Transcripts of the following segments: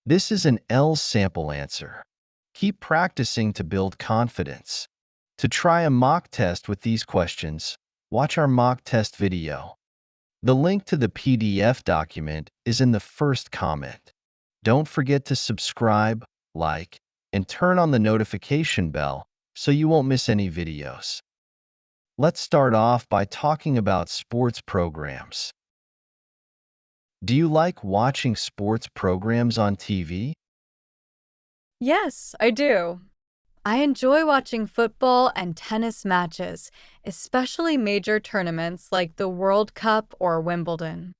This is an L sample answer. Keep practicing to build confidence. To try a mock test with these questions, watch our mock test video. The link to the PDF document is in the first comment. Don't forget to subscribe, like, and turn on the notification bell so you won't miss any videos. Let's start off by talking about sports programs. Do you like watching sports programs on TV? Yes, I do. I enjoy watching football and tennis matches, especially major tournaments like the World Cup or Wimbledon.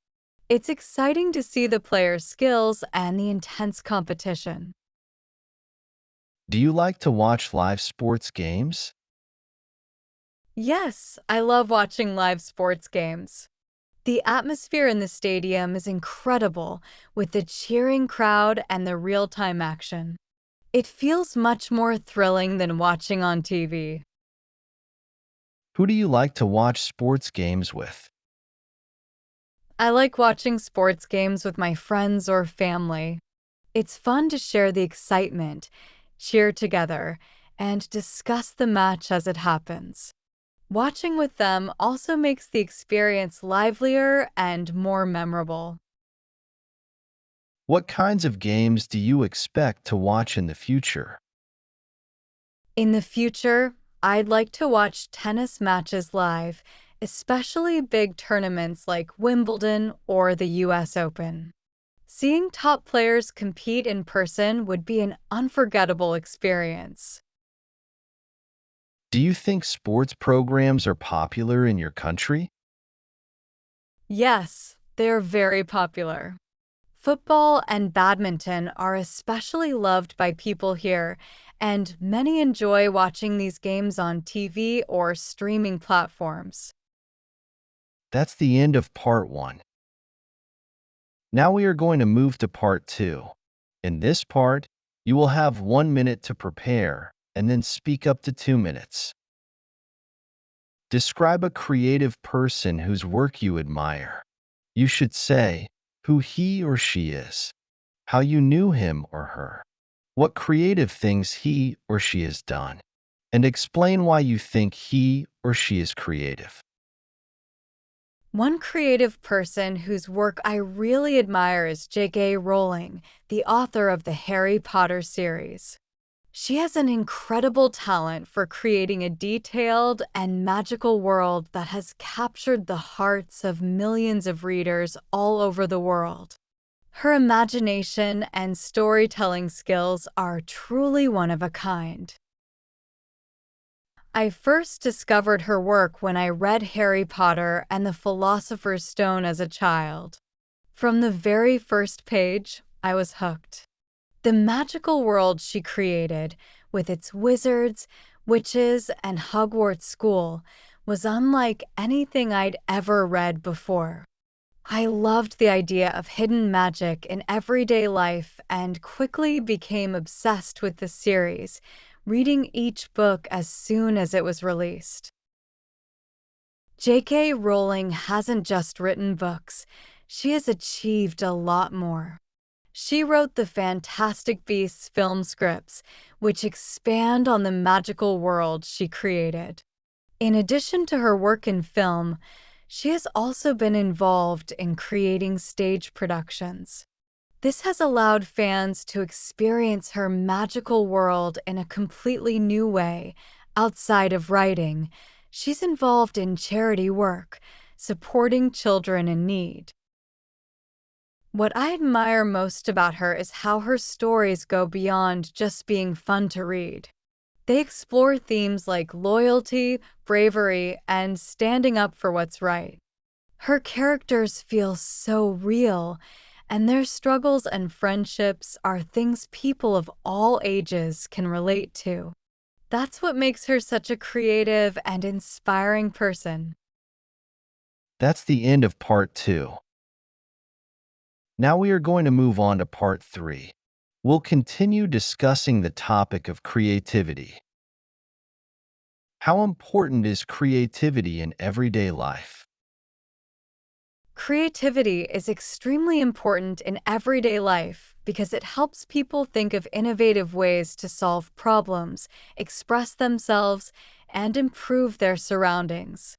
It's exciting to see the players' skills and the intense competition. Do you like to watch live sports games? Yes, I love watching live sports games. The atmosphere in the stadium is incredible with the cheering crowd and the real time action. It feels much more thrilling than watching on TV. Who do you like to watch sports games with? I like watching sports games with my friends or family. It's fun to share the excitement, cheer together, and discuss the match as it happens. Watching with them also makes the experience livelier and more memorable. What kinds of games do you expect to watch in the future? In the future, I'd like to watch tennis matches live, especially big tournaments like Wimbledon or the US Open. Seeing top players compete in person would be an unforgettable experience. Do you think sports programs are popular in your country? Yes, they're very popular. Football and badminton are especially loved by people here, and many enjoy watching these games on TV or streaming platforms. That's the end of part 1. Now we are going to move to part 2. In this part, you will have 1 minute to prepare and then speak up to 2 minutes. Describe a creative person whose work you admire. You should say who he or she is, how you knew him or her, what creative things he or she has done, and explain why you think he or she is creative. One creative person whose work I really admire is J.K. Rowling, the author of the Harry Potter series. She has an incredible talent for creating a detailed and magical world that has captured the hearts of millions of readers all over the world. Her imagination and storytelling skills are truly one of a kind. I first discovered her work when I read Harry Potter and the Philosopher's Stone as a child. From the very first page, I was hooked. The magical world she created, with its wizards, witches, and Hogwarts school, was unlike anything I'd ever read before. I loved the idea of hidden magic in everyday life and quickly became obsessed with the series, reading each book as soon as it was released. J.K. Rowling hasn't just written books, she has achieved a lot more. She wrote the Fantastic Beasts film scripts, which expand on the magical world she created. In addition to her work in film, she has also been involved in creating stage productions. This has allowed fans to experience her magical world in a completely new way. Outside of writing, she's involved in charity work, supporting children in need. What I admire most about her is how her stories go beyond just being fun to read. They explore themes like loyalty, bravery, and standing up for what's right. Her characters feel so real, and their struggles and friendships are things people of all ages can relate to. That's what makes her such a creative and inspiring person. That's the end of part 2. Now we are going to move on to part 3. We'll continue discussing the topic of creativity. How important is creativity in everyday life? Creativity is extremely important in everyday life because it helps people think of innovative ways to solve problems, express themselves, and improve their surroundings.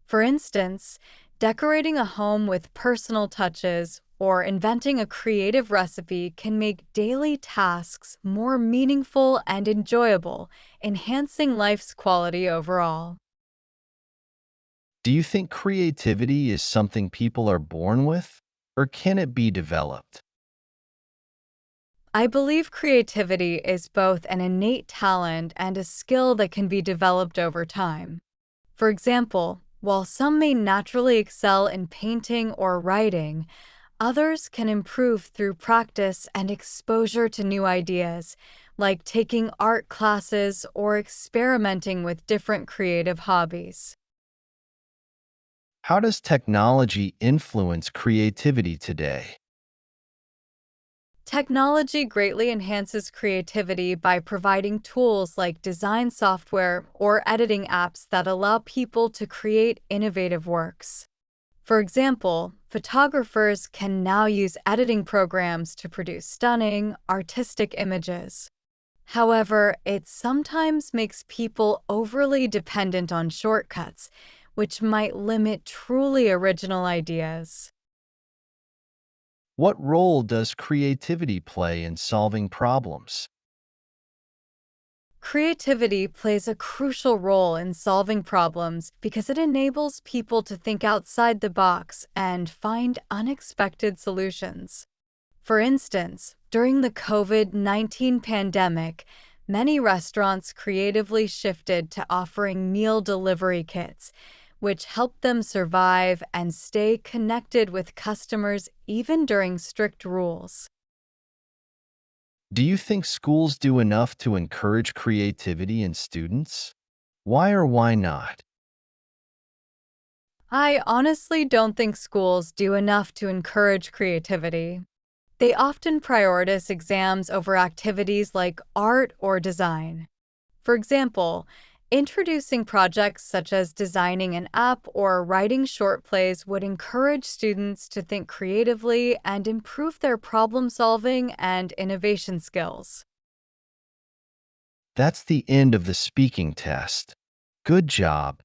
For instance, decorating a home with personal touches or inventing a creative recipe can make daily tasks more meaningful and enjoyable, enhancing life's quality overall. Do you think creativity is something people are born with, or can it be developed? I believe creativity is both an innate talent and a skill that can be developed over time. For example, while some may naturally excel in painting or writing, others can improve through practice and exposure to new ideas, like taking art classes or experimenting with different creative hobbies. How does technology influence creativity today? Technology greatly enhances creativity by providing tools like design software or editing apps that allow people to create innovative works. For example, photographers can now use editing programs to produce stunning, artistic images. However, it sometimes makes people overly dependent on shortcuts, which might limit truly original ideas. What role does creativity play in solving problems? Creativity plays a crucial role in solving problems because it enables people to think outside the box and find unexpected solutions. For instance, during the COVID-19 pandemic, many restaurants creatively shifted to offering meal delivery kits, which helped them survive and stay connected with customers even during strict rules. Do you think schools do enough to encourage creativity in students? Why or why not? I honestly don't think schools do enough to encourage creativity. They often prioritize exams over activities like art or design. For example, introducing projects such as designing an app or writing short plays would encourage students to think creatively and improve their problem solving and innovation skills. That's the end of the speaking test. Good job.